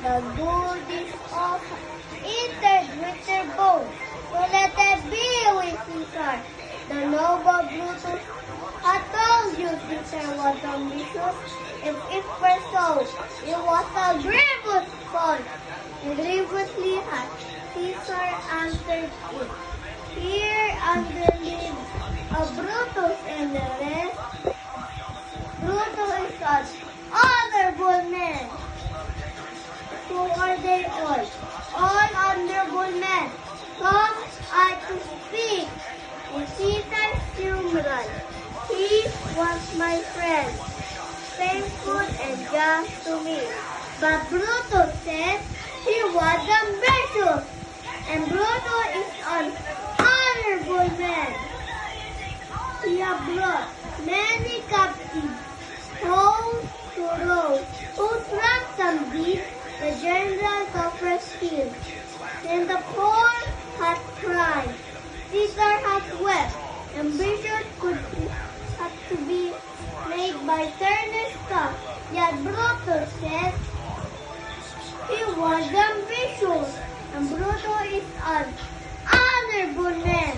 The goodies of entered with their bones. So let it be with Caesar. The noble Brutus had told you Caesar was ambitious. If it were so, it was a grievous fault. And grievously had Caesar answered it. Here under lives a Brutus and the rest. Brutus is an honorable man. Who are they all? All honorable men. Some are to speak in Caesar's funeral. He was my friend, faithful and just to me. But Brutus said he was ambitious, and Brutus is an honorable man. He had brought many captives home to Rome, whose ransom deed the generals of killed. Then the poor had cried, Caesar has wept, ambition had to be made by turners tough. Yet Brutus said he was ambitious, and Brutus is an honorable man.